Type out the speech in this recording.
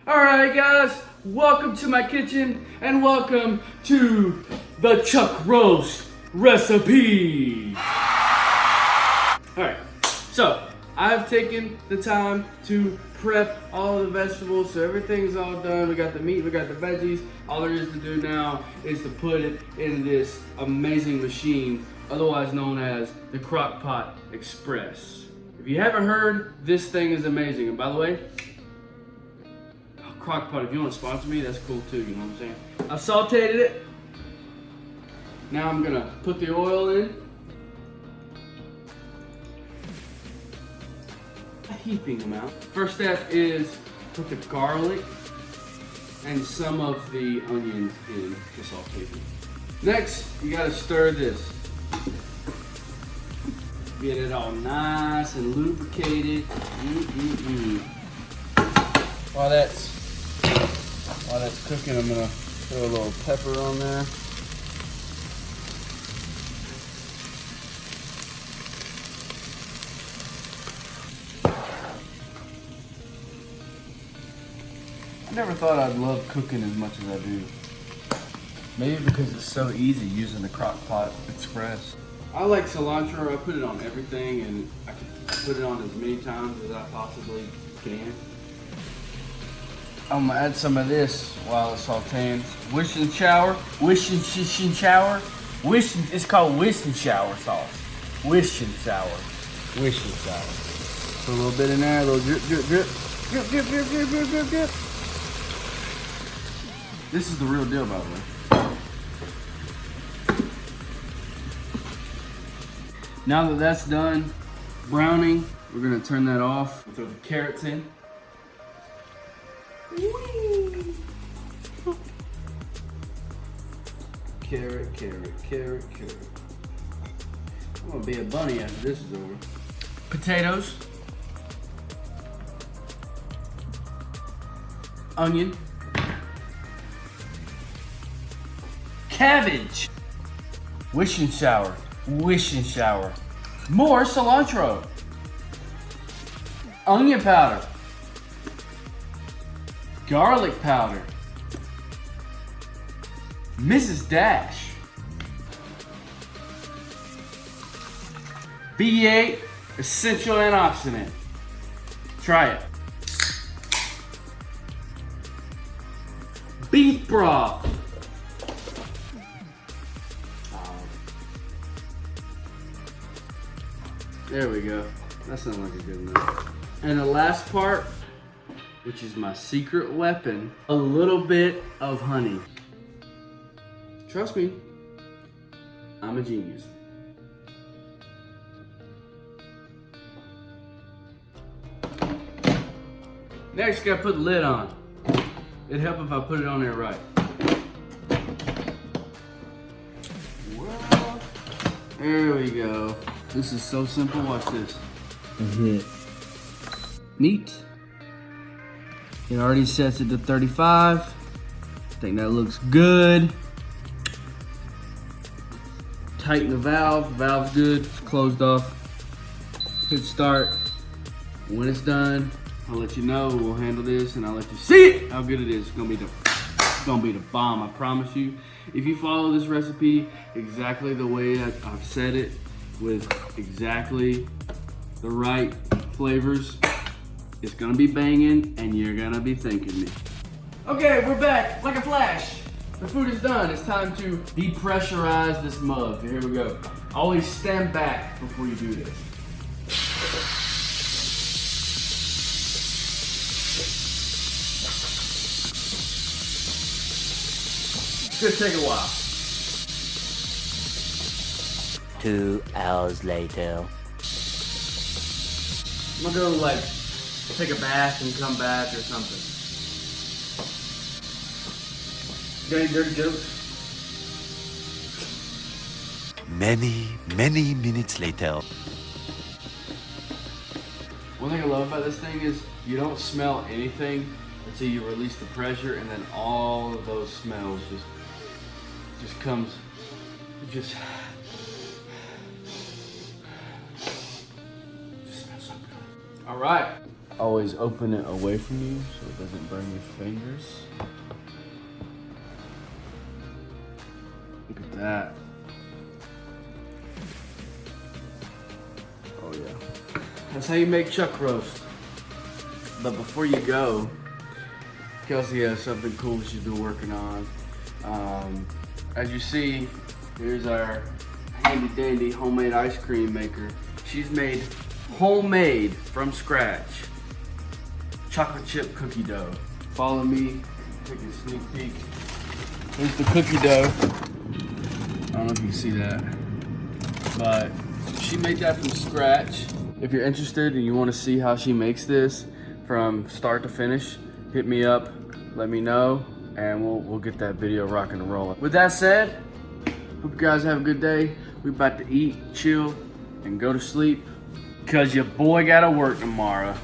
Alright guys, welcome to my kitchen and welcome to the chuck roast recipe. Alright, so I've taken the time to prep all the vegetables, so everything's all done. We got the meat, we got the veggies. All there is to do now is to put it in this amazing machine, otherwise known as the Crock-Pot Express. If you haven't heard, this thing is amazing. And by the way, Crock-Pot, if you want to sponsor me, that's cool too, you know what I'm saying? I've sauteed it. Now I'm gonna put the oil in. A heaping amount. First step is put the garlic and some of the onions in the sauteing. Next, you gotta stir this. Get it all nice and lubricated. While that's cooking, I'm gonna throw a little pepper on there. I never thought I'd love cooking as much as I do. Maybe because it's so easy using the Crock-Pot Express. I like cilantro. I put it on everything, and I put it on as many times as I possibly can. I'm gonna add some of this while it's sauteing. It's called Worcestershire sauce. Worcestershire. Put a little bit in there, a little drip. This is the real deal, by the way. Now that that's done browning, we're gonna turn that off. We'll throw the carrots in. Carrot. I'm gonna be a bunny after this is over. Potatoes. Onion. Cabbage. Worcestershire. More cilantro. Onion powder. Garlic powder. Mrs. Dash. B8 Essential Antioxidant. Try it. Beef broth. There we go. That sounds like a good enough. And the last part, which is my secret weapon, a little bit of honey. Trust me, I'm a genius. Next, gotta put the lid on. It'd help if I put it on there right. Well, there we go. This is so simple, watch this. Meat. It already sets it to 35. I think that looks good. Tighten the valve. Valve's good. It's closed off. Hit start. When it's done, I'll let you know. We'll handle this, and I'll let you see it. How good it is. It's gonna be the bomb. I promise you. If you follow this recipe exactly the way that I've said it, with exactly the right flavors, it's gonna be banging, and you're gonna be thanking me. Okay, we're back like a flash. The food is done. It's time to depressurize this mug. So here we go. Always stand back before you do this. It's gonna take a while. 2 hours later. I'm gonna go like take a bath and come back or something. Got any dirty jokes? Many minutes later. One thing I love about this thing is you don't smell anything until you release the pressure, and then all of those smells just comes, just smells so good. All right, always open it away from you so it doesn't burn your fingers. Look at that. Oh yeah. That's how you make chuck roast. But before you go, Kelsey has something cool she's been working on. As you see, here's our handy dandy homemade ice cream maker. She's made homemade from scratch chocolate chip cookie dough. Follow me, take a sneak peek. Here's the cookie dough. I don't know if you can see that, but she made that from scratch. If you're interested and you want to see how she makes this from start to finish, hit me up, let me know, and we'll get that video rocking and rolling. With that said, hope you guys have a good day. We about to eat, chill, and go to sleep, cause your boy gotta work tomorrow.